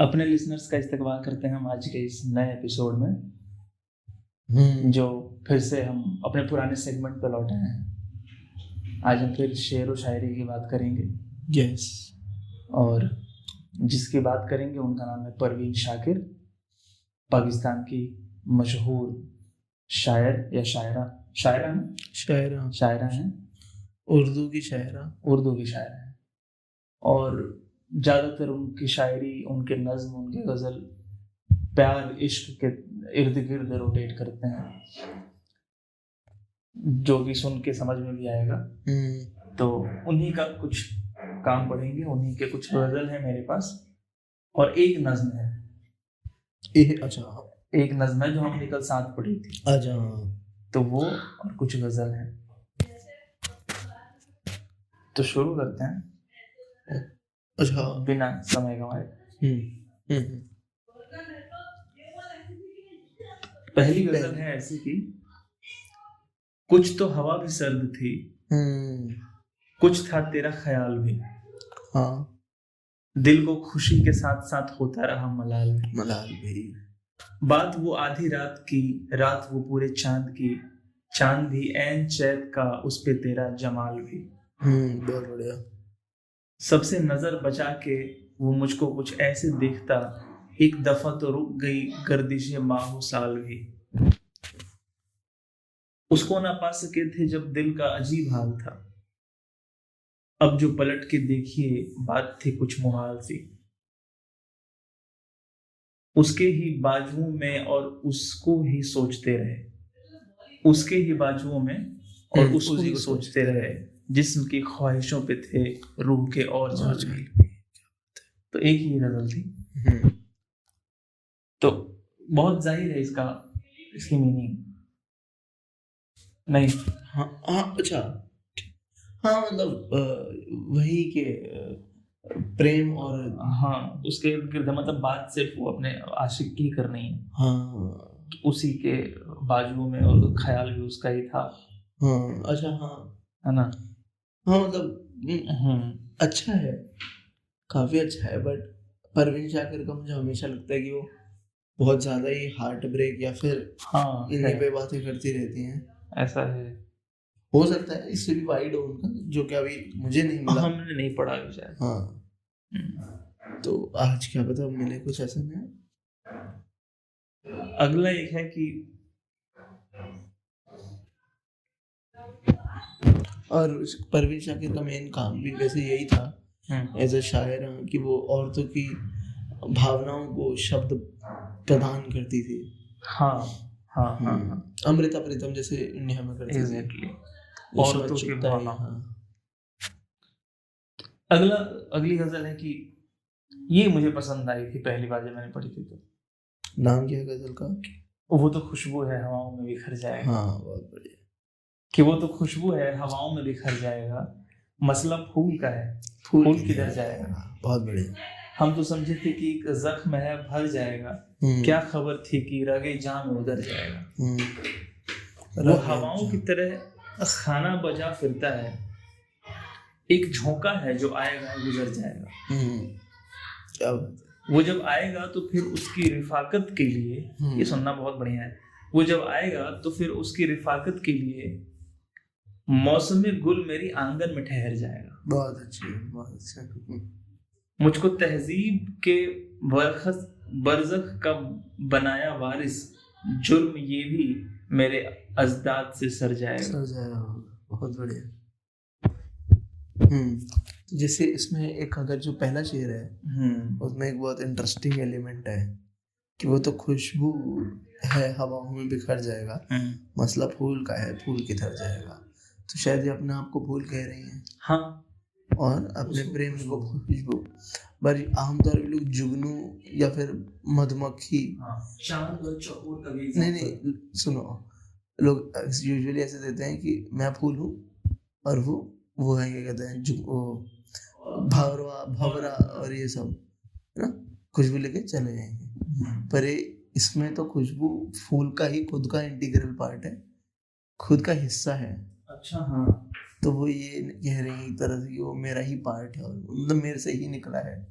अपने लिसनर्स का इस्तकबाल करते हैं हम आज के इस नए एपिसोड में, जो फिर से हम अपने पुराने सेगमेंट पर लौटे हैं। आज हम फिर शेर व शायरी की बात करेंगे। यस। और जिसकी बात करेंगे उनका नाम है परवीन शाकिर, पाकिस्तान की मशहूर शायर या शायरा हैं। उर्दू की शायरा हैं। और ज़्यादातर उनकी शायरी, उनके नज्म, उनके गज़ल प्यार इश्क के इर्द गिर्द रोटेट करते हैं, जो कि सुन के समझ में भी आएगा। तो उन्हीं का कुछ काम पढ़ेंगे, उन्हीं के कुछ गज़ल है मेरे पास और एक नज्म है। एक नज्म है जो हमने कल साथ पढ़ी थी। अच्छा। तो वो और कुछ गज़ल है, तो शुरू करते हैं। अच्छा, बिना समय गंवाए। पहली गजल है ऐसी कि कुछ तो हवा भी सर्द थी, कुछ था तेरा ख्याल भी। हाँ, दिल को खुशी के साथ साथ होता रहा मलाल भी। बात वो आधी रात की, रात वो पूरे चांद की, चांद भी ऐन चैत का, उस पे तेरा जमाल भी। बहुत बढ़िया। सबसे नजर बचा के वो मुझको कुछ ऐसे देखता, एक दफा तो रुक गई गर्दिशे माहो साल भी। उसको ना पा सके थे जब दिल का अजीब हाल था, अब जो पलट के देखिए बात थी कुछ मुहाल सी। उसके ही बाजुओं में और उसको ही सोचते रहे, उसके ही बाजुओं में और उसको ही सोचते रहे, जिस्म की ख्वाहिशों पे थे रूह के और जाल। तो एक ही गजल थी। तो बहुत जाहिर है इसकी मीनिंग नहीं। हाँ, अच्छा। हाँ, मतलब वही के प्रेम और हाँ, उसके इर्द गिर्द, मतलब बात सिर्फ वो अपने आशिक की करनी है। हाँ, उसी के बाजुओं में और ख्याल भी उसका ही था। हाँ, अच्छा, हाँ, है ना। हाँ, मतलब अच्छा है, काफी अच्छा है। बट परवीन शाकिर का मुझे हमेशा लगता है कि वो बहुत ज्यादा ही हार्ट ब्रेक या फिर इन्हीं पे बातें करती रहती हैं। ऐसा है, हो सकता है इससे भी वाइड हो उनका, जो कि अभी मुझे नहीं मिला, हमने नहीं पढ़ा शायद। हाँ, तो आज क्या पता मिले कुछ ऐसा नहीं। अगला एक है कि और परवीन शाकिर का मेन काम भी वैसे यही था एज अ शायर, कि वो औरतों की भावनाओं को शब्द प्रदान करती थी। हाँ, हाँ, हाँ, हाँ। अमृता प्रीतम जैसे इंडिया में करती थी औरतों की भावना। अगली गजल है कि ये मुझे पसंद आई थी पहली बार जब मैंने पढ़ी थी। तो नाम क्या है गजल का? वो तो खुशबू है हवाओं में बिखर जाएगा। हाँ, बहुत बढ़िया। कि वो तो खुशबू है हवाओं में बिखर जाएगा, मसला फूल का है, फूल किधर जाएगा। बहुत बढ़िया। हम तो समझे थे कि एक जख्म है भर जाएगा, क्या खबर थी कि रगे जाम उधर जाएगा। वो हवाओं की तरह खाना बजा फिरता है, एक झोंका है जो आएगा गुजर जाएगा। क्या बात है। वो जब आएगा तो फिर उसकी रिफाकत के लिए, ये सुनना बहुत बढ़िया है, वो जब आएगा तो फिर उसकी रिफाकत के लिए मौसम गुल मेरी आंगन में ठहर जाएगा। बहुत अच्छी, बहुत अच्छा। मुझको तहजीब के बरज़ख का बनाया वारिस, जुर्म ये भी मेरे अजदाद से सर जाएगा। बहुत बढ़िया। जैसे इसमें एक अगर जो पहला शेर है उसमें एक बहुत इंटरेस्टिंग एलिमेंट है कि वो तो खुशबू है हवाओं में बिखर जाएगा, मसला फूल का है, फूल किधर जाएगा। तो शायद ये अपने आप को फूल कह रही हैं। हाँ, और अपने प्रेम को खुशबू। पर आमतौर पर लोग जुगनू या फिर मधुमक्खी, नहीं, सुनो, लोग यूजुअली ऐसे देते हैं कि मैं फूल हूँ और वो है, क्या कहते हैं, भवरा और ये सब, है ना, खुशबू लेके चले जाएंगे। पर इसमें तो खुशबू फूल का ही खुद का इंटीग्रल पार्ट है, खुद का हिस्सा है। अच्छा, हाँ। तो वो ये कह रही है एक तरह से कि वो मेरा ही पार्ट है और मतलब मेरे से ही निकला है।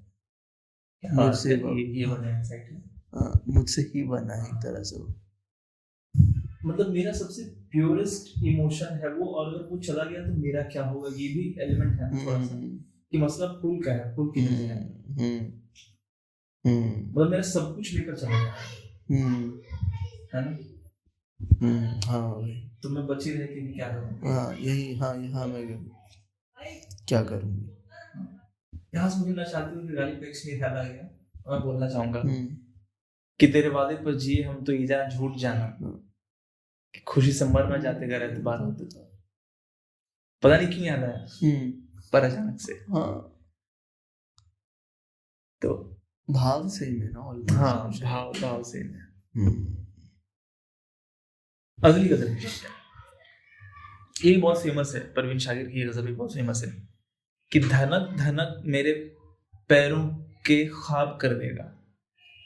हाँ, मुझसे ये बने हैं साइड में। हाँ, मुझसे ही बना है एक तरह से वो। मतलब मेरा सबसे प्योरेस्ट इमोशन है वो, और अगर वो चला गया तो मेरा क्या होगा, ये भी एलिमेंट है थोड़ा सा, कि मसला फूल का है, फूल की वजह है। मतलब मेरा सब कुछ लेकर चला गया है ना। हाँ भाई, तो मैं बची रह के भी क्या करूँ। हाँ यही, हाँ यहाँ मैं क्या करूँगी। यहाँ से मुझे ना चाहते हुए गाली पे एक शेर याद आ गया, मैं बोलना चाहूंगा कि तेरे वादे पर जिए हम तो ईजा झूठ जाना, कि खुशी से मरना जाते घर एतबार होते तो। पता नहीं क्यों याद आया पर अचानक से। हाँ, तो भाव सही में ना, हाँ, भाव से अगली गजल ये बहुत फेमस है, परवीन शाकिर की ये गजल भी बहुत फेमस है कि धनक धनक मेरे पैरों के ख्वाब कर देगा।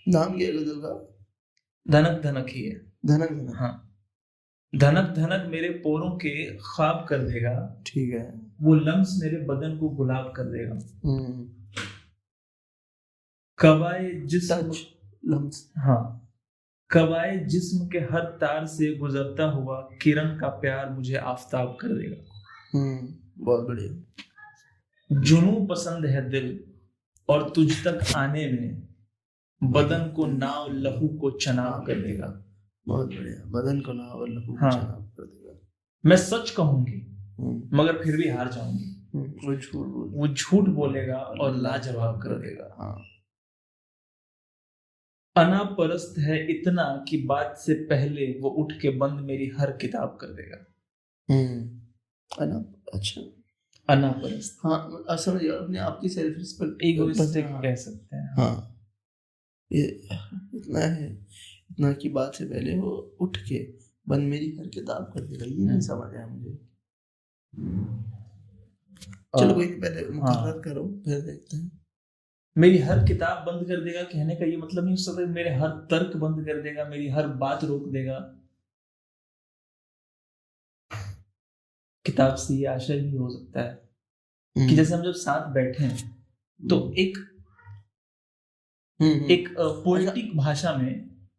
नाम क्या है गजल का? धनक धनक ही है। धनक धनक, हाँ, धनक धनक मेरे पोरों के ख्वाब कर देगा, ठीक है। वो लम्स मेरे बदन को गुलाब कर देगा। कवाए जिस्म, लम्स, हाँ, कवाए जिस्म के हर तार से गुजरता हुआ किरण का प्यार मुझे आफताब कर देगा। बहुत बढ़िया। जुनून पसंद है दिल और तुझ तक आने में, बदन को नाव लहू को चनाब कर देगा। बहुत बढ़िया, बदन को नाव और लहू को हाँ, चनाब कर देगा। मैं सच कहूंगी मगर फिर भी हार जाऊंगी, वो झूठ बोलेगा और लाजवाब कर देगा। हाँ, अना परस्त है इतना कि बात से पहले वो उठ के बंद मेरी हर किताब कर देगा। अना, अच्छा, अना परस्त, हाँ समझ गया, अपने आप की सेल्फ रिस्पेक्ट, इगोइस्टिक कह सकते हैं। हाँ, ये इतना है, इतना की बात से पहले वो उठ के बंद मेरी हर किताब कर देगा। ये नहीं समझ आया मुझे। चलो कोई नहीं, पहले मुकर्रर करो फिर देखते हैं। मेरी हर किताब बंद कर देगा कहने का ये मतलब नहीं हो सकता मेरे हर तर्क बंद कर देगा, मेरी हर बात रोक देगा। किताब से ये आशय भी हो सकता है कि जैसे हम जब साथ बैठे हैं तो एक पोएटिक भाषा में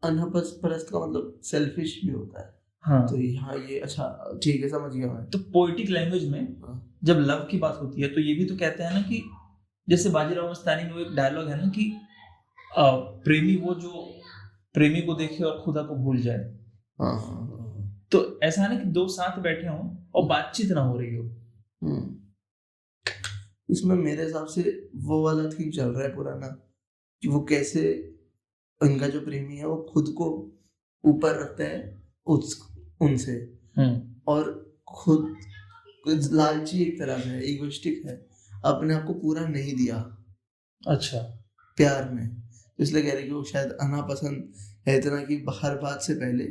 अनपरस्त का मतलब सेल्फिश भी होता है। हाँ, तो यहाँ ये, अच्छा ठीक है, समझ गया मैं। तो पोएटिक लैंग्वेज में जब लव की बात होती है तो ये भी तो कहते हैं ना कि जैसे बाजीराव मस्तानी में वो एक डायलॉग है ना कि प्रेमी वो जो प्रेमी को देखे और खुदा को भूल जाए। तो ऐसा है ना कि दो साथ बैठे हों और बातचीत ना हो रही हो। इसमें मेरे हिसाब से वो वाला थीम चल रहा है पुराना, कि वो कैसे उनका जो प्रेमी है वो खुद को ऊपर रखता है उनसे, और खुद लालची एक तरह से है, इगोइस्टिक है, अपने आप को पूरा नहीं दिया अच्छा प्यार में। तो इसलिए कह रहे कि वो शायद अनापसंद है इतना कि हर बात से पहले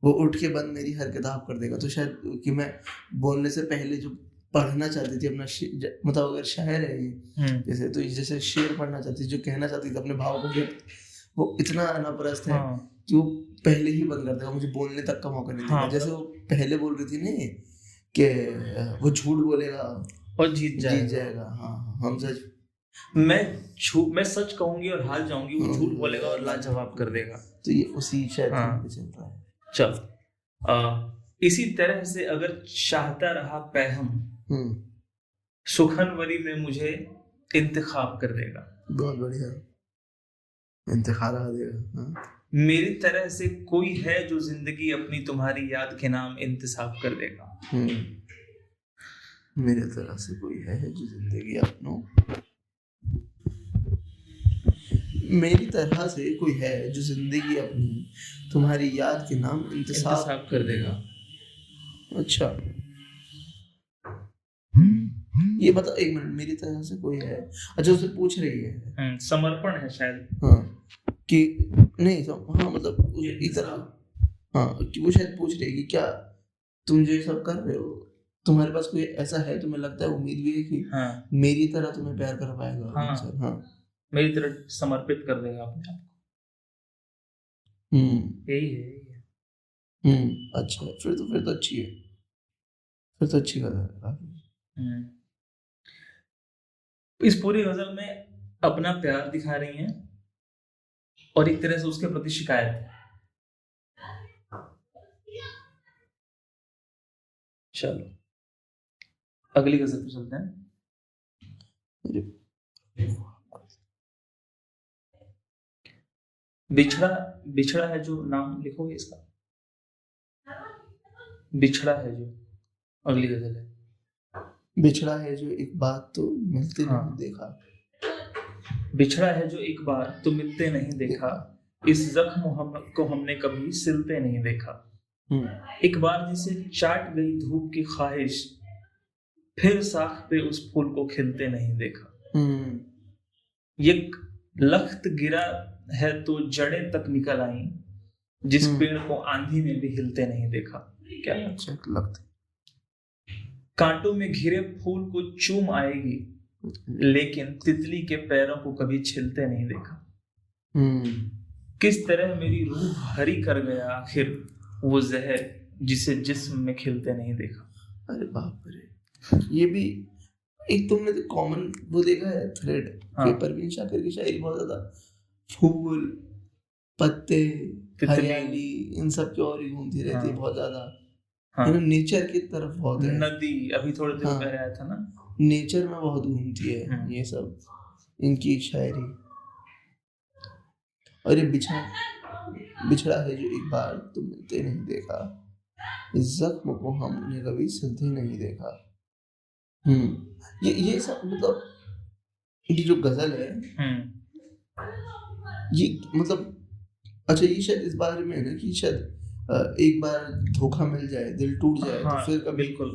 वो उठ के बंद मेरी हर किताब कर देगा। तो शायद कि मैं बोलने से पहले जो पढ़ना चाहती थी अपना मतलब अगर शायर है ये जैसे, तो जैसे शेर पढ़ना चाहती थी, जो कहना चाहती थी अपने भाव को, वो इतना अनापरस्त है कि वो पहले ही बंद कर देगा, मुझे बोलने तक का मौका नहीं देगा। जैसे वो पहले बोल रही थी नहीं कि वो झूठ बोलेगा और जीत जाएगा। हाँ, हम सच, मैं सच कहूंगी और हार जाऊंगी, वो झूठ बोलेगा और लाजवाब कर देगा। तो ये उसी शायद चल रहा है। चल, इसी तरह से अगर चाहता रहा पैहम, सुखनवरी में मुझे इंतखाब कर देगा। बहुत बढ़िया, इंतखाब आ देगा। मेरी तरह से कोई है जो जिंदगी अपनी तुम्हारी याद के नाम इंतसाब कर देगा। मेरी तरह से कोई है जो जिंदगी अपनों, मेरी तरह से कोई है जो जिंदगी अपनी तुम्हारी याद के नाम इंतसाब कर देगा। अच्छा, ये बता एक मिनट, मेरी तरह से कोई है, अच्छा उसे पूछ रही है, समर्पण है शायद। हाँ, कि नहीं हाँ मतलब एक तरह, हाँ कि वो शायद पूछ रही है कि क्या तुम जो ये सब कर रहे हो, तुम्हारे पास कोई ऐसा है, तुम्हें लगता है, उम्मीद भी है कि मेरी तरह तुम्हें प्यार कर पाएगा। हाँ, मेरी तरह समर्पित कर देगा अपने आप को। यही है। अच्छा, फिर तो अच्छी है, फिर तो अच्छी गजल है। इस पूरी गजल में अपना प्यार दिखा रही हैं और एक तरह से उसके प्रति शिकायत है। चलो अगली गजल पे चलते हैं। बिछड़ा बिछड़ा है जो, नाम लिखोगे इसका? बिछड़ा है जो अगली गजल है। बिछड़ा है जो एक बात तो मिलते हाँ। नहीं देखा। बिछड़ा है जो एक बार तो मिलते नहीं देखा, इस जख्म को हमने कभी सिलते नहीं देखा। एक बार जिसे चाट गई धूप की ख्वाहिश, फिर साख पे उस फूल को खिलते नहीं देखा। एक लख्त गिरा है तो जड़ें तक निकल आई, जिस पेड़ को आंधी में भी हिलते नहीं देखा। क्या लख्त कांटों में घिरे फूल को चूम आएगी, लेकिन तितली के पैरों को कभी छिलते नहीं देखा। किस तरह मेरी रूह हरी कर गया आखिर वो जहर, जिसे जिस्म में खिलते नहीं देखा। अरे बाप रे, ये भी एक तुमने तो कॉमन वो देखा है थ्रेड। हाँ। परवीन शाकिर की शायरी बहुत ज्यादा फूल, पत्ते, हरियाली, इन सब की ओर ही घूमती रहती है। हाँ। बहुत ज्यादा हाँ। नेचर की तरफ बहुत है। नदी अभी थोड़े दिन हाँ। पहले आया था ना, नेचर में बहुत घूमती है ये सब, इनकी शायरी। और ये बिछड़ा है जो एक बार तो मिलते नहीं देखा, इस जख्म को हमने कभी सिलते नहीं देखा। ये सब मतलब ये जो गजल है ये मतलब अच्छा, ये शायद इस बारे में है ना कि शायद एक बार धोखा मिल जाए, दिल टूट जाए, हाँ, तो फिर कभी बिल्कुल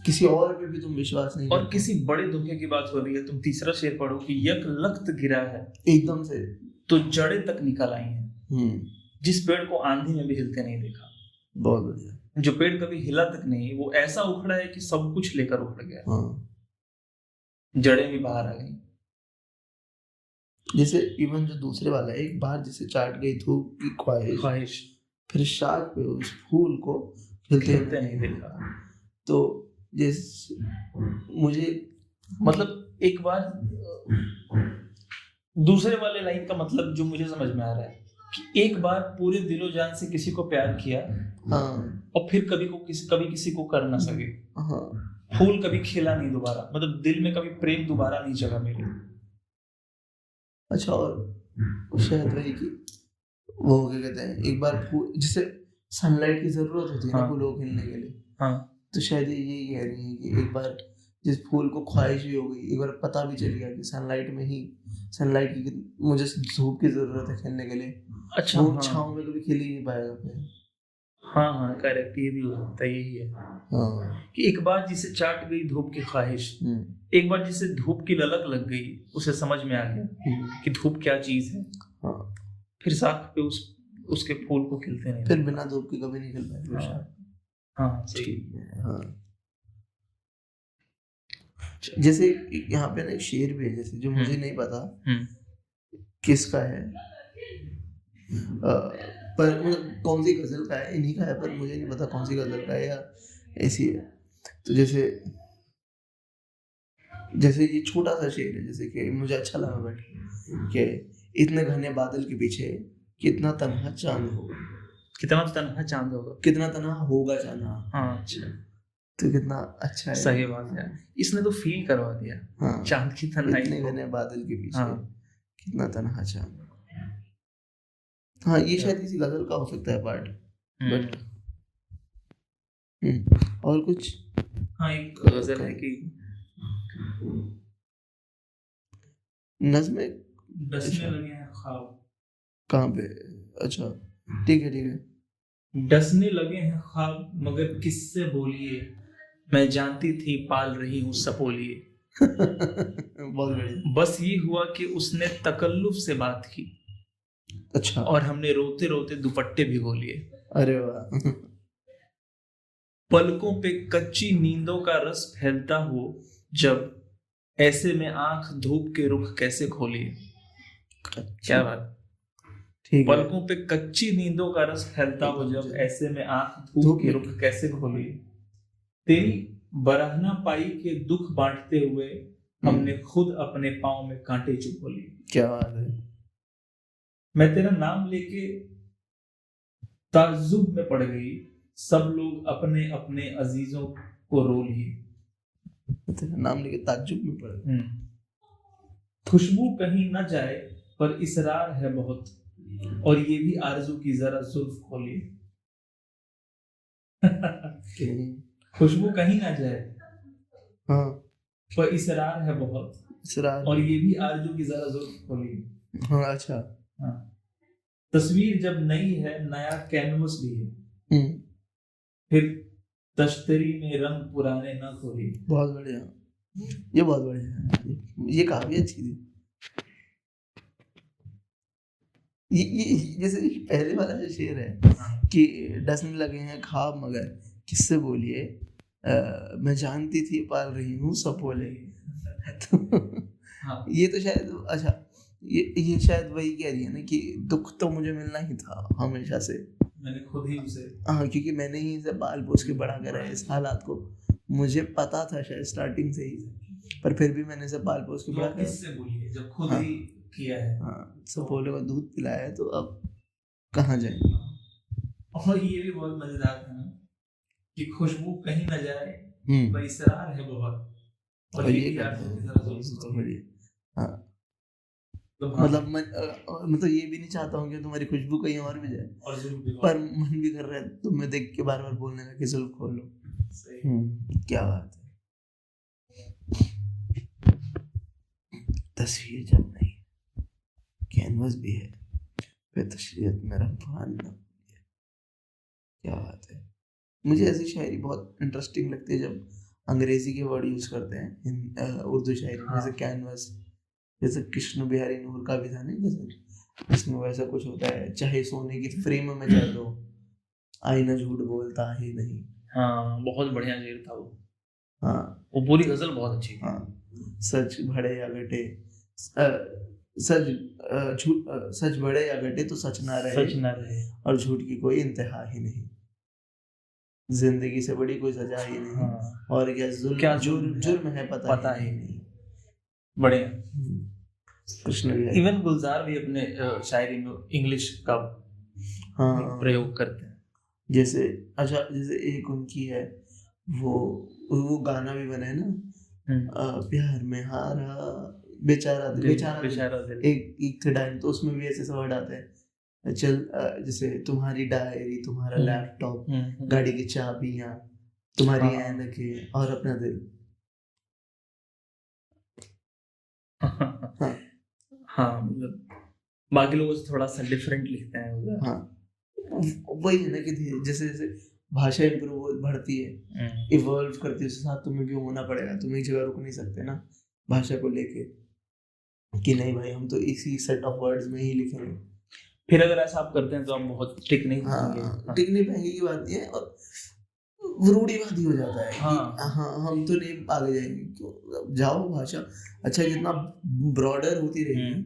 किसी और पे भी तुम विश्वास नहीं और करते। किसी बड़े धोखे की बात हो रही है। तुम तीसरा शेर पढ़ो कि यक लख्त गिरा है एकदम से तो जड़ें तक निकल आई हैं, जिस पेड़ को आंधी में भी हिलते नहीं देखा। बहुत बढ़िया। जो पेड़ कभी हिला तक नहीं, वो ऐसा उखड़ा है कि सब कुछ लेकर उखड़ गया। हाँ। जड़ें भी बाहर आ गई। जैसे इवन जो दूसरे वाला है, एक बार जिसे चाट गई धूप की ख्वाहिश, फिर शाख पे उस फूल को खिलते नहीं देखा। तो जिस मुझे मतलब एक बार दूसरे वाले लाइन का मतलब जो मुझे समझ में आ रहा है कि एक बार पूरे दिलो जान से किसी को प्यार किया, हाँ, और फिर कभी किसी को कर ना सके। हाँ, फूल कभी खिला नहीं दोबारा, मतलब दिल में कभी प्रेम दोबारा नहीं जगह मिली। अच्छा, और शायद वही कि वो क्या कहते हैं, एक बार जिसे सनलाइट की जरूरत होती है ना फूलों को खिलने के लिए, हाँ, तो शायद यही कह रही है कि एक बार जिस फूल को ख्वाहिश भी हो गई, एक बार पता भी चल गया कि सनलाइट की मुझे धूप की जरूरत है खिलने के लिए। अच्छा, वो छांव में कभी खिल ही नहीं पाएगा फिर। हाँ, करेक्ट, ये भी हो सकता है, यही है। हाँ, कि एक बार जिसे चाट गई धूप की ख्वाहिश, एक बार जिसे धूप की ललक लग गई, उसे समझ में आ गया कि धूप क्या चीज है। हाँ, फिर साख पे उसके फूल को खिलते नहीं। फिर बिना धूप के कभी नहीं खिल पाएगा। हाँ, सही। हाँ, जैसे यहाँ पे ना एक शेर भी है, जैसे जो मुझे नहीं पता किसका है, पर मतलब कौन सी गजल का है, इन्हीं का है, पर मुझे नहीं पता कौन सी गजल का है या ऐसी है। तो जैसे ये छोटा सा शेर है, जैसे कि मुझे अच्छा लगा बैठ के, इतने घने बादल के पीछे कितना तन्हा चांद होगा, कितना तन्हा चांद होगा, कितना तन्हा होगा चांद। हाँ, अच्छा, तो कितना अच्छा है। सही बात है, इसने तो फील करवा दिया। हाँ, चांद की तन्हाई, इतने घने बादल के पीछे कितना तन्हा चांद। हाँ, ये शायद किसी गजल का हो सकता है पार्ट, बट और कुछ। हाँ, एक गजल है कि नज़्में डसने लगे हैं ख्वाब। कहाँ पे? अच्छा, ठीक है। डसने लगे हैं ख्वाब मगर किससे बोलिए, मैं जानती थी पाल रही हूँ सपोलिए। बहुत बढ़िया। बस ये हुआ कि उसने तकल्लुफ से बात की, अच्छा, और हमने रोते रोते दुपट्टे भिगो लिए। अरे वाह। पलकों पे कच्ची नींदों का रस फैलता हो जब, ऐसे में आंख धूप के रुख कैसे खोलिए। क्या बात, ठीक है। पलकों पे कच्ची नींदों का रस फैलता हो जब, ऐसे में आंख धूप के रुख कैसे खोलिए। तेरी बरहना पाई के दुख बांटते हुए हमने खुद अपने पाँव में कांटे चुभो लिए। क्या बात है। मैं तेरा नाम लेके ताज्जुब में पड़ गई, सब लोग अपने अपने अजीजों को रो लिए। तेरा नाम लेके ताज्जुब में पड़ गई। खुशबू कहीं न जाए पर इसरार है बहुत, और ये भी आरज़ू की जरा जुल्फ खोली। खुशबू कहीं ना जाए हाँ पर इसरार है बहुत, इसरार, और ये भी आरज़ू की जरा जुल्फ खोली। हाँ अच्छा। हाँ। तस्वीर जब नई है नया कैनवस भी है, फिर तश्तरी में रंग पुराने ना खोली। बहुत बढ़िया, ये बहुत बढ़िया है, ये काफी अच्छी थी। ये जैसे पहले वाला जो शेर है कि डसने लगे हैं ख्वाब मगर किससे बोलिए, मैं जानती थी पाल रही हूँ सब बोले। तो हाँ। ये तो शायद अच्छा, ये शायद वही कह रही है ना कि दुख तो मुझे मिलना ही था हमेशा से, मैंने खुद ही उसे, हाँ क्योंकि मैंने ही इसे पाल पोस के बड़ा करा है। इस हालात को मुझे पता था शायद स्टार्टिंग से ही, पर फिर भी मैंने इसे पाल पोस के बड़ा करा। किससे बोलिए जब खुद ही किया है। हाँ, सब बोले को दूध पिलाया है तो अब कहाँ जाएंगे। और ये भी बहुत मजेदार था ना कि खुशबू कहीं न जाए पर इसरार है बहुत, और ये भी आरज़ू की जरा जुल्फ खोली। हाँ मतलब मतलब ये भी नहीं चाहता हूँ कि तुम्हारी खुशबू कहीं और भी जाए, और पर मन भी कर रहा है तुम्हें देख के बार बार बोलने लगे जुल्फ खोल लो। क्या बात है। तस्वीर जब नहीं कैनवस भी है, फिर तशरीयत में रंग पुराना। क्या बात है। मुझे ऐसी शायरी बहुत इंटरेस्टिंग लगती है जब अंग्रेजी के वर्ड यूज करते हैं उर्दू शायरी में। जैसे कैनवस, जैसे कृष्ण बिहारी नूर का भी था नहीं, जैसे इसमें वैसा कुछ होता है, चाहे सोने की फ्रेम में चल दो आईना झूठ बोलता ही नहीं। हाँ बहुत बढ़िया शेर था वो। हाँ वो पूरी गजल बहुत अच्छी थी। हाँ, सच बढ़े या घटे, सच बढ़े या घटे तो सच ना रहे, और झूठ की कोई इंतहा ही नहीं, जिंदगी से बड़ी कोई सजा ही नहीं। हाँ। और क्या जुर्म है पता ही नहीं। बढ़िया। कृष्ण भी इवन गुलजार भी अपने शायरी में इंग्लिश का प्रयोग करते हैं। जैसे अच्छा, जैसे एक उनकी है वो गाना भी बना है ना, प्यार में हारा बेचारा दिल। एक टाइम तो उसमें भी ऐसे वर्ड आते हैं, चल जैसे तुम्हारी डायरी, तुम्हारा लैपटॉप, गाड़ी की चाबियां, तुम्हारी ऐनकें और अपना दिल। हाँ मतलब बाकी लोगों से थोड़ा सा डिफरेंट लिखते हैं। हाँ वही है ना कि जैसे जैसे भाषा इम्प्रूव बढ़ती है, इवॉल्व करती है, उसके साथ तुम्हें भी होना पड़ेगा। तुम एक जगह रुक नहीं सकते ना भाषा को लेके कि नहीं भाई हम तो इसी सेट ऑफ वर्ड्स में ही लिखेंगे। फिर अगर ऐसा आप करते हैं तो हम बहुत टिक नहीं पाएंगे। टिक नहीं पाएंगे की बात नहीं है, और रूढ़िवादी हो जाता है। हाँ हम तो नहीं आगे जाएंगे। क्यों जाओ, भाषा अच्छा जितना ब्रॉडर होती रहेगी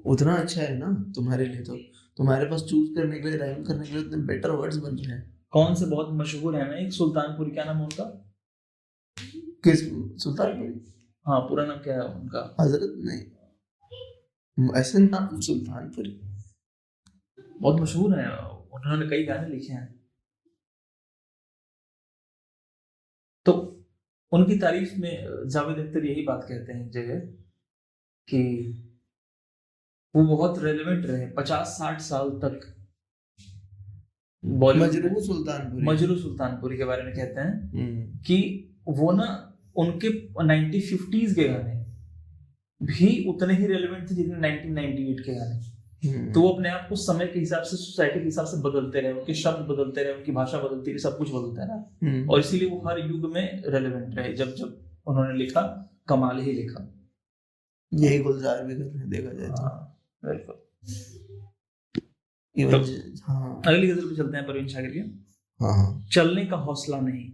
उतना अच्छा है ना तुम्हारे लिए। तो तुम्हारे पास चूज करने के लिए, राइम करने के लिए उतने बेटर वर्ड्स बन रहे हैं। कौन से बहुत मशहूर है ना, एक सुल्तानपुरी, क्या नाम है उनका? किस सुल्तानपुरी? हाँ पूरा नाम क्या है उनका? हजरत नहीं, ऐसे नाम सुल्तानपुरी बहुत मशहूर है, उन्होंने कई गाने लिखे हैं। तो उनकी तारीफ में जावेद अख्तर यही बात कहते हैं जगह कि वो बहुत रेलेवेंट रहे 50-60 साल तक। मजरू सुल्तानपुरी के बारे में कहते हैं कि वो ना उनके 1950s के गाने भी उतने ही रेलेवेंट थे जितने 1998 के गाने। तो वो अपने आप को समय के हिसाब से, सोसाइटी के हिसाब से बदलते रहे, उनके शब्द बदलते रहे, उनकी भाषा बदलती रही, सब कुछ बदलता रहा, और इसीलिए वो हर युग में रेलेवेंट रहे। जब जब उन्होंने लिखा, कमाल ही लिखा। यही गुलजार भी कर रहे हैं देखा जाए तो। बिल्कुल। हाँ अगली गजल पे चलते हैं परवीन शाकिर के। हाँ, चलने का हौसला नहीं,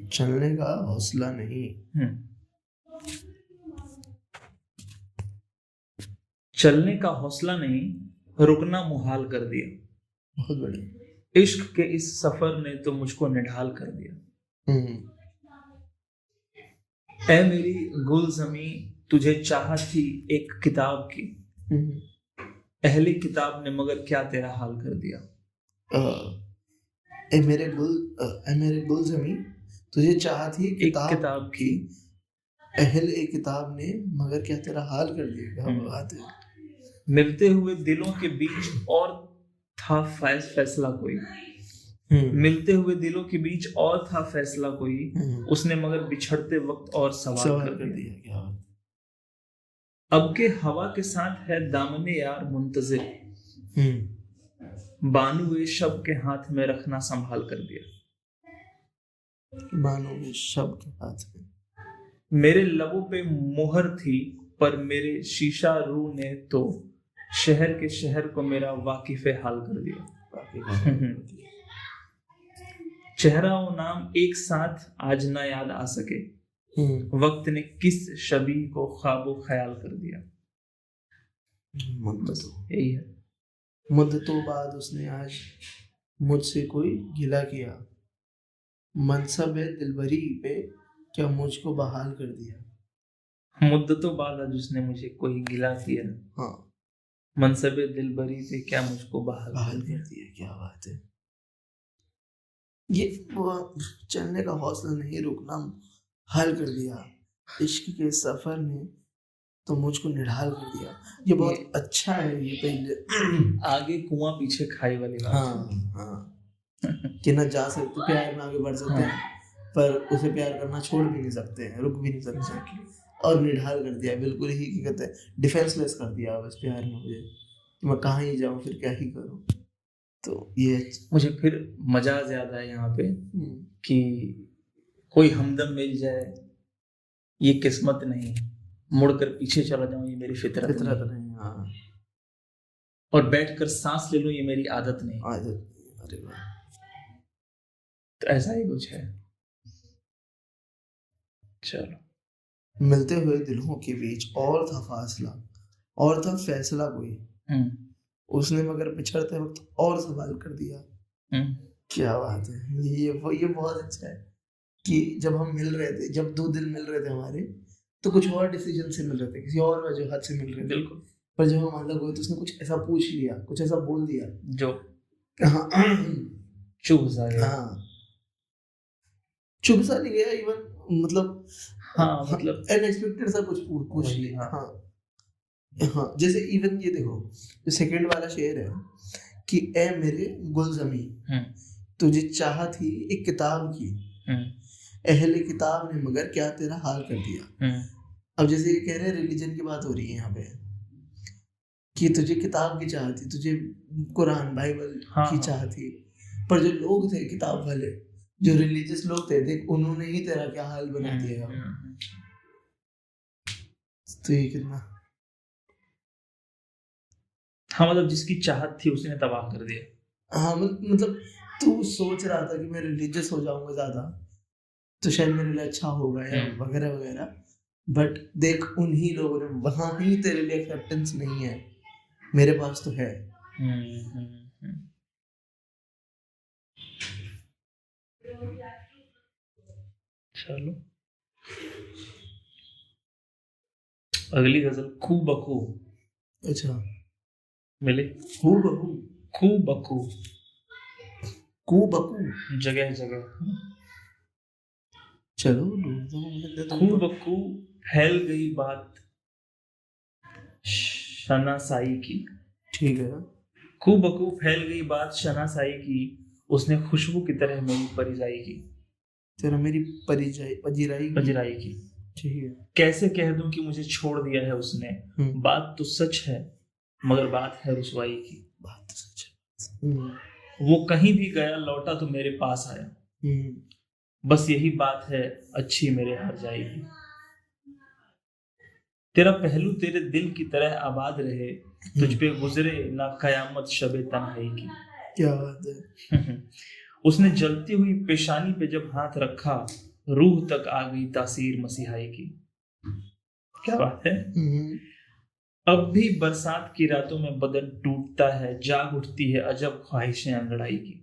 चलने का हौसला नहीं। चलने का हौसला नहीं, रुकना मुहाल कर दिया। बहुत बढ़िया। इश्क के इस सफर ने तो मुझको निढाल कर दिया। ऐ मेरी गुलज़मी तुझे चाहत थी एक किताब की, अहले किताब ने मगर क्या तेरा हाल कर दिया। ए मेरे गुल जमी तुझे चाहत थी एक किताब किताब की, अहल ए किताब ने मगर क्या तेरा हाल कर दिया। क्या बात है। मिलते हुए दिलों के बीच और था फैसला कोई, मिलते हुए दिलों के बीच और था फैसला कोई, उसने मगर बिछड़ते वक्त और सवाल कर दिया। क्या बात। अब के हवा के साथ है दामने यार मुंतजिर, बानुए शब के हाथ में रखना संभाल कर दिया। बानुए शब के हाथ में, मेरे लबों पे मोहर थी पर मेरे शीशा रू ने तो शहर के शहर को मेरा वाकिफ हाल कर दिया। चेहरा और नाम एक साथ आज ना याद आ सके, वक्त ने किस शबी को ख्वाबो ख्याल कर दिया। यही है। मुद्दतों बाद उसने आज मुझसे कोई गिला किया, मनसब दिलबरी पे क्या मुझको बहाल कर दिया। मुद्दतों बाद आज उसने मुझे कोई गिला किया, हाँ, मनसब दिलबरी पे क्या मुझको बहाल कर दिया। क्या बात है। ये चलने का हौसला नहीं, रुकना हाल कर दिया। इश्क के सफर ने तो मुझको निढाल कर दिया। ये बहुत अच्छा है। ये पहले आगे कुआं पीछे खाई वाली बात। हाँ कि ना जा सकते, प्यार में आगे बढ़ सकते हैं पर उसे प्यार करना छोड़ भी नहीं सकते हैं, रुक भी नहीं सकते। और निढाल कर दिया, बिल्कुल ही क्या कहते हैं, डिफेंसलेस कर दिया बस प्यार में मुझे। मैं कहाँ ही जाऊँ, फिर क्या ही करूँ। तो ये मुझे फिर मजा ज्यादा है यहाँ पे कि कोई हमदम मिल जाए, ये किस्मत नहीं, मुड़कर पीछे चला जाऊं ये मेरी फितरत नहीं। हाँ। और बैठकर सांस ले लूं ये मेरी आदत नहीं। अरे वाह। तो ऐसा ही कुछ है। चलो। मिलते हुए दिलों के बीच और था फासला, और था फैसला कोई, उसने मगर पिछड़ते वक्त और सवाल कर दिया। क्या बात है। ये बहुत अच्छा है कि जब हम मिल रहे थे, जब दो दिल मिल रहे थे हमारे, तो कुछ और डिसीजन से मिल रहे थे, किसी और वजह से मिल रहे थे। बिल्कुल। पर जब हम अलग हुए तो उसने कुछ ऐसा पूछ लिया, कुछ ऐसा बोल दिया जो चुभ सा गया। हाँ, चुभ सा नहीं गया इवन, मतलब हाँ, मतलब अनएक्सपेक्टेड सा कुछ पूछ लिया। हाँ, जैसे इवन ये देखो, जो सेकंड वाला शेर है कि ए मेरे गुलज़मी तुझे चाह थी एक किताब की, अहले किताब ने मगर क्या तेरा हाल कर दिया। अब जैसे ये कह रहे हैं, रिलीजन की बात हो रही है यहाँ पे कि तुझे किताब की चाह थी, तुझे कुरान बाइबल की चाह थी, पर जो लोग थे किताब वाले, जो रिलीजियस लोग थे, देख उन्होंने ही तेरा क्या हाल बना दिया। तो ये कितना, हाँ, मतलब जिसकी चाहत थी उसने तबाह कर दिया। हाँ, मतलब तू सोच रहा था कि मैं रिलीजियस हो जाऊंगा ज्यादा तो शायद मेरे लिए अच्छा होगा या वगैरह वगैरह, बट देख उन्हीं लोगों ने, वहां ही तेरे लिए एक्सेप्टेंस नहीं है, मेरे पास तो है। चलो, अगली गजल खू बखू। अच्छा, मिले खू बखू, खू बखू, खू बखू, जगह जगह। चलो, खू बखू फैल गई बात शनासाई की। ठीक है। खू बखू फैल गई बात शनासाई की, उसने खुशबू की तरह मेरी परिजाई की। तेरा मेरी पजिराई की। ठीक है। कैसे कह दूं कि मुझे छोड़ दिया है उसने, बात तो सच है मगर बात है रुसवाई की। बात तो सच है। वो कहीं भी गया लौटा तो मेरे पास आया, बस यही बात है अच्छी मेरे हर जाएगी। तेरा पहलू तेरे दिल की तरह आबाद रहे, तुझ पे गुजरे ना कयामत शबे तन्हाई की। क्या बात है। उसने जलती हुई पेशानी पे जब हाथ रखा, रूह तक आ गई तासीर मसीहाई की। क्या बात है। अब भी बरसात की रातों में बदन टूटता है, जाग उठती है अजब ख्वाहिशें अंगड़ाई की।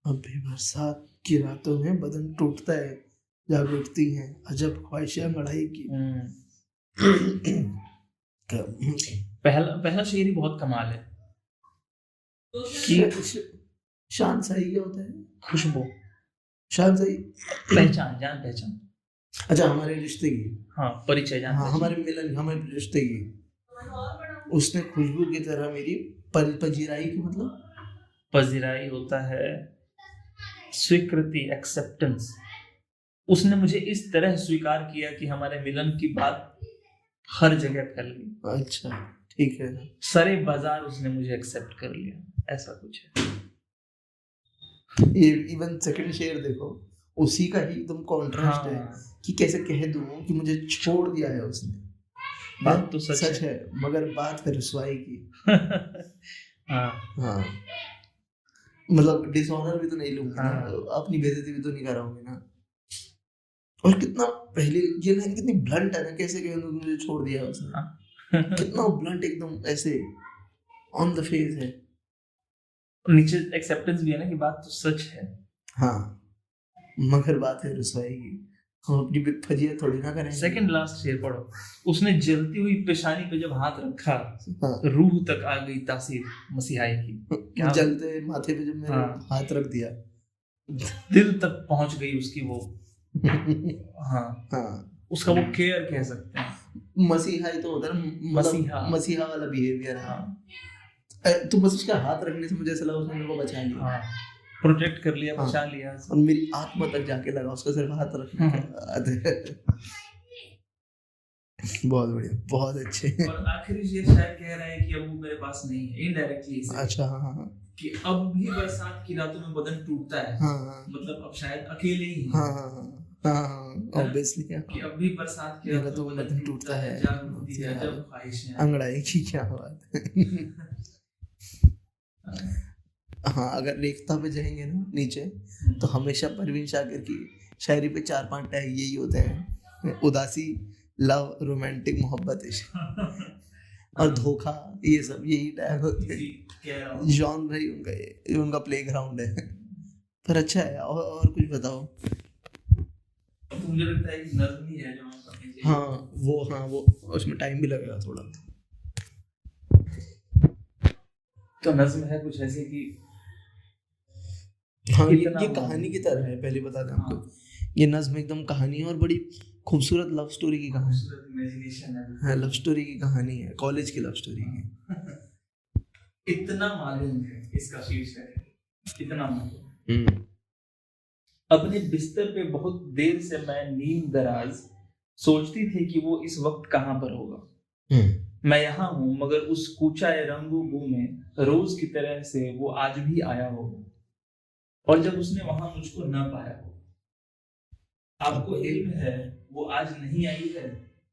अब भी बरसात की रातों में बदन टूटता है, जाग उठती हैं, अजब ख्वाहिशें अंगड़ाई की। पहला शेर ही बहुत कमाल है कि शानशाही क्या होता है? खुशबू, शानशाही पहचान, जान पहचान। अच्छा, हमारे रिश्ते की, हाँ, परिचय, जान हाँ, पहचान। हमारे मिलन, हमारे रिश्ते की। उसने खुशबू की तरह मेरी पजीराई की, मतलब पजीराई होता है स्वीकृति, एक्सेप्टेंस। उसने मुझे इस तरह स्वीकार किया कि हमारे मिलन की बात हर जगह फैल गई। अच्छा, ठीक है। सारे बाजार उसने मुझे एक्सेप्ट कर लिया, ऐसा कुछ है। ये इवन सेकंड शेर देखो, उसी का ही एकदम कॉन्ट्रास्ट है कि कैसे कह दूं कि मुझे छोड़ दिया है उसने। बात तो सच है, मगर बात है रुसवाई की। हाँ, मतलब डिसऑनर भी तो नहीं लूंगा ना, अपनी बेइज्जती भी तो नहीं कराऊंगी ना। और कितना पहले ये लाइन कितनी ब्लंट है ना, कैसे कह दूं कि मुझे छोड़ दिया है उसने। कितना ब्लंट, एकदम ऐसे ऑन द फेस है। नीचे एक्सेप्टेंस भी है ना कि बात तो सच है। हाँ, मगर बात है रुसवाई की, हम अपनी फजिया थोड़ी ना करेंगे। सेकंड लास्ट शेर पढ़ो। उसने जलती हुई पेशानी पे जब हाथ रखा, रूह तक आ गई तासीर मसीहाई की। क्या जलते माथे पे जब मैंने हाथ रख दिया, दिल तक पहुंच गई उसकी वो उसका वो केयर कह सकते हैं। मसीहाई तो होता है मसीहा वाला बिहेवियर। तो बस उसका हाथ रखने से मुझे ऐसा लगा उसने मेरे को बचा लिया, प्रोटेक्ट कर लिया, बचा लिया, और मेरी आत्मा तक जाके लगा उसका सिर्फ हाथ रखने के बाद। बहुत बढ़िया, बहुत अच्छे। और आखिरी शेर शायद कह रहा है कि अब वो मेरे पास नहीं है, इनडायरेक्टली। अच्छा, हाँ, कि अब भी बरसात की रातों में बदन टूटता है। मतलब अब शायद अकेले ही। ऑब्वियसली कि अब भी बरसात की रातों में बदन टूटता है, जाग उठती है अजब ख्वाहिशें अंगड़ाई की। क्या बात है। हाँ, अगर रेखता पे जाएंगे ना नीचे, तो हमेशा परवीन शाकिर की शायरी पे 4-5 टैग यही होते हैं: उदासी, लव, रोमांटिक, मोहब्बत, इश्क और धोखा। ये सब यही टैग होते हैं। जॉन भाई उनका प्लेग्राउंड है। पर अच्छा है। और कुछ बताओ। मुझे लगता है कि नज्म ही है जो वो उसमें टाइम भी लगेगा थोड़ा। तो नज्म है कुछ ऐसे कि ये कहानी की तरह है। पहले बता दें आपको, ये नज्म एकदम कहानी है, और बड़ी खूबसूरत लव स्टोरी की कहानी है। लव स्टोरी की कहानी है, कॉलेज की लव स्टोरी की। इतना मालूम है इसका शीर्षक है, इतना मालूम। अपने बिस्तर पे बहुत देर से मैं नींद दराज सोचती थी कि वो इस वक्त कहाँ पर होगा। मैं यहाँ हूँ, मगर उस कूचाए रंगू बू में रोज की तरह से वो आज भी आया होगा, और जब उसने वहां मुझको न पाया हो। आपको इल्म है वो आज नहीं आई है,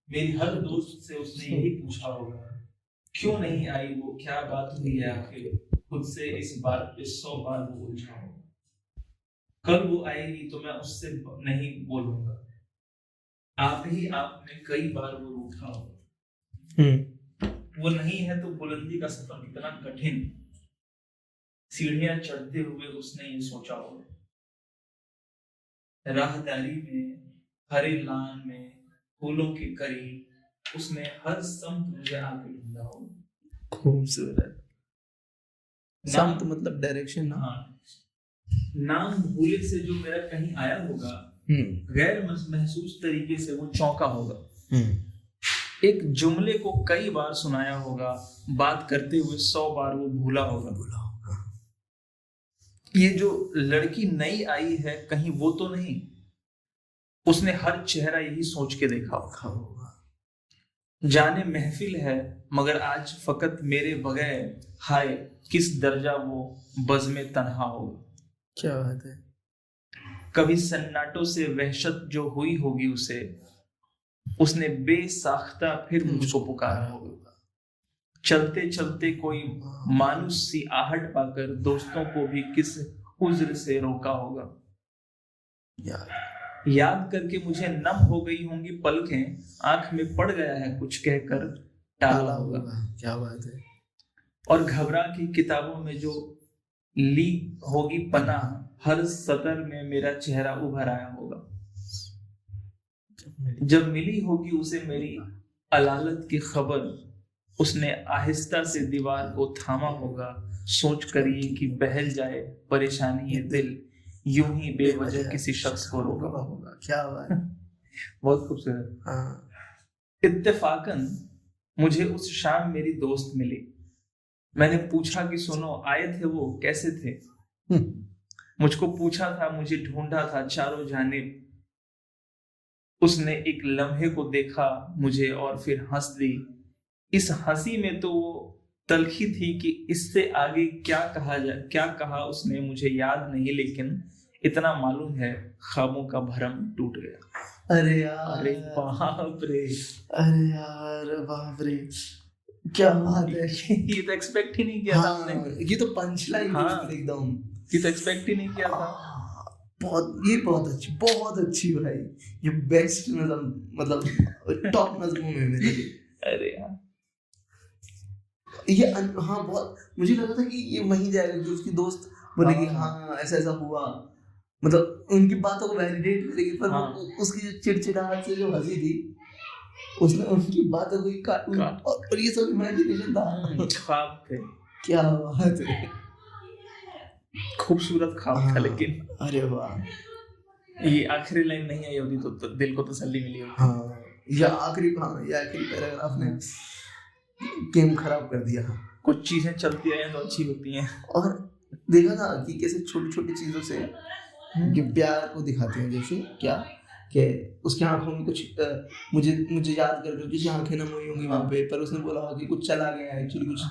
मेरी हर दोस्त से उसने यही पूछा होगा, क्यों नहीं आई वो, क्या बात हुई है आखिर, खुद से इस बार पे 100 बार वो उलझा होगा। कल वो आएगी तो मैं उससे नहीं बोलूंगा, आप ही आप में कई बार वो रूठा होगा। वो नहीं है तो बुलंदी का सफर कितना कठिन, सीढ़ियां चढ़ते हुए उसने ये सोचा होगा। राहदारी में, हरे लान में, फूलों के करीब उसने हर संत मुझे आके ढूंढा होगा। खूबसूरत। संत मतलब डायरेक्शन ना। नाम भूले से जो मेरा कहीं आया होगा, गैर महसूस तरीके से वो चौंका होगा। एक जुमले को कई बार सुनाया होगा, बात करते हुए 100 बार वो भूला होगा। ये जो लड़की नई आई है कहीं वो तो नहीं, उसने हर चेहरा यही सोच के देखा होगा। जाने महफिल है मगर आज फकत मेरे बगैर, हाय किस दर्जा वो बज़्म तन्हा होगा। क्या बात है। कभी सन्नाटों से वहशत जो हुई होगी उसे, उसने बेसाख्ता फिर मुझको पुकारा होगा। चलते चलते कोई मानुस सी आहट पाकर दोस्तों को भी किस उज्र से रोका होगा। याद करके मुझे नम हो गई होंगी पलकें, आंख में पड़ गया है कुछ कहकर टाला होगा। क्या बात है। और घबरा की किताबों में जो ली होगी पनाह, हर सतर में मेरा चेहरा उभर आया होगा। जब मिली होगी उसे मेरी अलालत की खबर, उसने आहिस्ता से दीवार को थामा होगा, सोच कर ये कि बहल जाए परेशानी ये दिल, यूं ही बेवजह किसी शख्स को रोका होगा। क्या बात है। बहुत खूबसूरत। हाँ। इत्तेफाकन मुझे उस शाम मेरी दोस्त मिली, मैंने पूछा कि सुनो आए थे वो कैसे थे, मुझको पूछा था, मुझे ढूंढा था चारों जानिब, उसने एक लम्हे को देखा मुझे और फिर हंस दी, इस हंसी में तो वो तलखी थी कि इससे आगे क्या कहा उसने मुझे याद नहीं, लेकिन इतना मालूम है ख्वाबों का भरम टूट गया। अरे यार, अरे बाप रे, अरे यार बाप रे, क्या बात है। ये तो एक्सपेक्ट ही नहीं किया था हमने। ये तो पंच लाइन एकदम, ये तो एक्सपेक्ट ही नहीं किया था। बहुत अच्छी भाई, ये बेस्ट नज़म, मतलब टॉप नज़मों में मेरे लिए। अरे यार ये हाँ, बहुत मुझे लगा था कि ये वहीं जाएगा कि उसकी दोस्त बोलेगी हाँ ऐसा ऐसा हुआ, मतलब उनकी बातों को वैलिडेट करेगी, पर उसकी जो चिड़चिड़ाहट से जो हंसी थी, उसने उनकी बातों को काट और ये सब इमेजिनेशन था, ख्वाब थे। क्या बात है, खूबसूरत ख्वाब था। लेकिन अरे वाह, ये आखिरी लाइन नहीं आई होती तो दिल को तसल्ली मिली होती। हाँ, या आखिरी पैराग्राफ ने गेम खराब कर दिया। कुछ चीजें चलती हैं तो अच्छी होती हैं। और देखा था कि कैसे छोटी छोटी चीजों से ये प्यार को दिखाते हैं, जैसे क्या कि उसकी आंखों में कुछ मुझे याद कर उसकी आंखें नम हुई होंगी वहाँ पे, पर उसने बोला कि कुछ चला गया है एक्चुअली, कुछ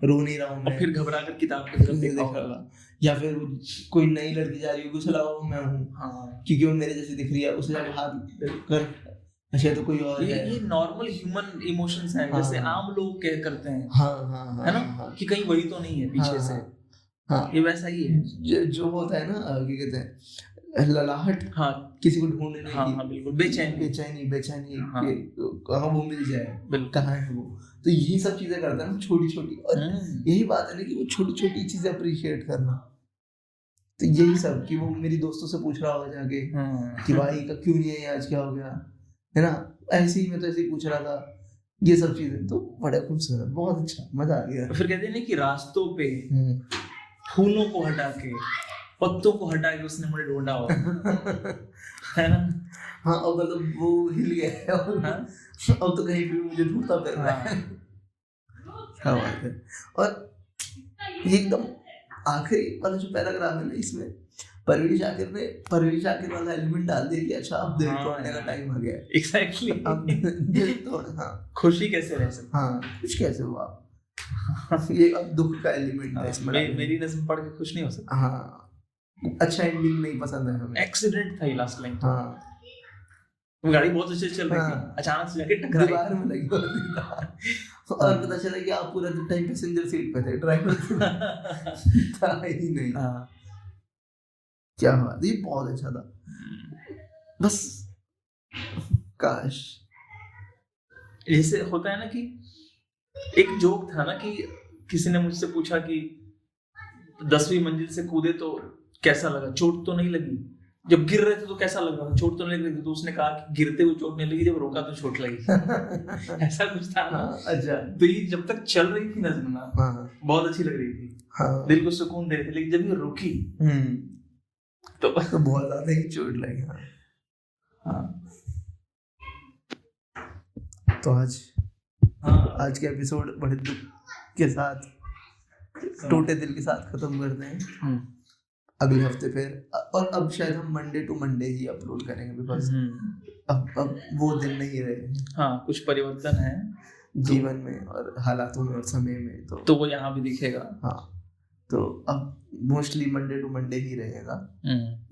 रो नहीं रहा हूँ मैं, फिर घबरा कर किताब की तरफ देखा होगा, या फिर कोई नई लड़की जा रही होगी, उसे लगा मैं हूँ क्योंकि वो मेरे जैसी दिख रही है, उसे जाके हाथ कर अच्छा तो कोई और है। ये नॉर्मल ह्यूमन इमोशंस हैं, जैसे आम लोग क्या करते हैं, है ना, कि कहीं वही तो नहीं है पीछे से। ये वैसा ही है जो होता है ना, क्या कहते हैं, ललाहट, किसी को ढूंढने की, बिल्कुल बेचैनी कहाँ वो मिल जाए, कहाँ है वो, तो यही सब चीजें करता है ना छोटी छोटी, और यही बात है ना कि वो छोटी छोटी चीजें अप्रिशिएट करना। तो यही सब कि वो मेरी दोस्तों से पूछ रहा होगा जाके कि भाई का क्यों नहीं है आज, क्या हो गया, है ना, ऐसे ही मैं तो ऐसे ही पूछ रहा था, ये सब चीजें तो बड़ा खूबसूरत, बहुत अच्छा, मजा आ गया। फिर कहते हैं ना कि रास्तों पे फूलों को हटा के, पत्तों को हटा के उसने मुझे ढूंढा हो, है ना। हाँ, अब मतलब वो हिल गया है और अब तो कहीं भी मुझे ढूंढता फिर रहा है। क्या बात है। और ये एकदम आखिरी वाला जो पैराग्राफ है ना, इसमें परवीन शाकिर वाला एलिमेंट डाल दिया कि अच्छा अब दिल तोड़ने का टाइम आ गया है। एग्जैक्टली, अब दिल तोड़, खुशी कैसे रह सकती, कुछ कैसे हुआ, ये अब दुख का एलिमेंट है इसमें। मेरी नज़म पढ़ के खुश नहीं हो सकता। अच्छा एंडिंग नहीं पसंद है हमें। एक्सीडेंट था ये लास्ट लाइन। गाड़ी बहुत अच्छे चल रही थी, अचानक से जाके टकराई, दीवार में लगी और पता चला कि आप पूरा टाइम पैसेंजर सीट पे थे, ड्राइवर था ही नहीं। क्या बात, ये बहुत अच्छा था। बस काश, जैसे होता है ना कि एक जोक था ना कि किसी ने मुझसे पूछा कि 10वीं मंजिल से कूदे तो कैसा लगा, चोट तो नहीं लगी, जब गिर रहे थे तो कैसा लगा, चोट तो नहीं लगी, तो उसने कहा कि गिरते हुए चोट नहीं लगी, जब रोका तो चोट लगी। ऐसा कुछ था ना। अच्छा, तो ये जब तक चल रही थी नज़म ना, बहुत अच्छी लग रही थी, दिल को सुकून दे रही थी, लेकिन जब ये रुकी तो बहुत ज्यादा ही चोट लगी। तो आज के एपिसोड बड़े दुख के साथ, टूटे दिल के साथ खत्म करते हैं। अगले हफ्ते फिर, और अब शायद हम मंडे टू मंडे ही अपलोड करेंगे, बिकॉज अब वो दिन नहीं रहे। कुछ परिवर्तन है जीवन में और हालातों में और समय में, तो वो यहाँ भी दिखेगा। तो अब मोस्टली मंडे टू मंडे ही रहेगा,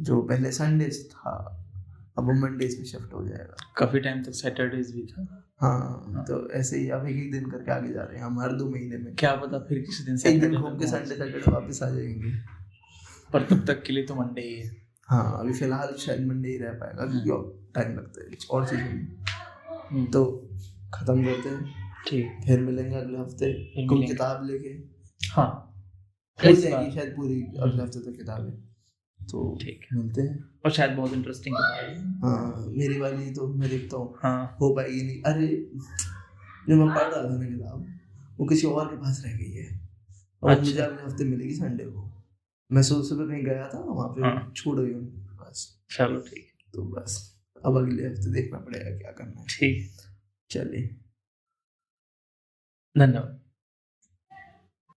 जो पहले संडेज था अब वो मंडेज पे शिफ्ट हो जाएगा। काफी टाइम तक सैटरडेज भी था। तो ऐसे ही अब एक दिन करके आगे जा रहे हैं हम, हर 2 महीने में। क्या पता फिर किसी दिन एक दिन घूम के सैटरडे वापस आ जाएंगे, पर तब तक के लिए तो मंडे ही है। अभी फिलहाल शायद मंडे ही रह पाएगा, क्योंकि और टाइम लगता है और चीजों में। तो खत्म करते हैं, ठीक, फिर मिलेंगे अगले हफ्ते कोई किताब लेके। हो जाएगी शायद पूरी अगले हफ्ते तक किताबें। तो ठीक मिलते हैं। और शायद बहुत इंटरेस्टिंग किताब है। हाँ, मेरी वाली तो मैं देखता हूँ हाँ हो पाएगी नहीं। अरे जो मैं पढ़ रहा था ना किताब, वो किसी और के पास रह गई है और अच्छा। मुझे अगले हफ्ते मिलेगी संडे को। मैं सुबह कहीं गया था, वहाँ पे हाँ। छूट गई उनके पास। चलो ठीक है। तो बस अब अगले हफ्ते देखना पड़ेगा क्या करना है। ठीक, चलिए, धन्यवाद।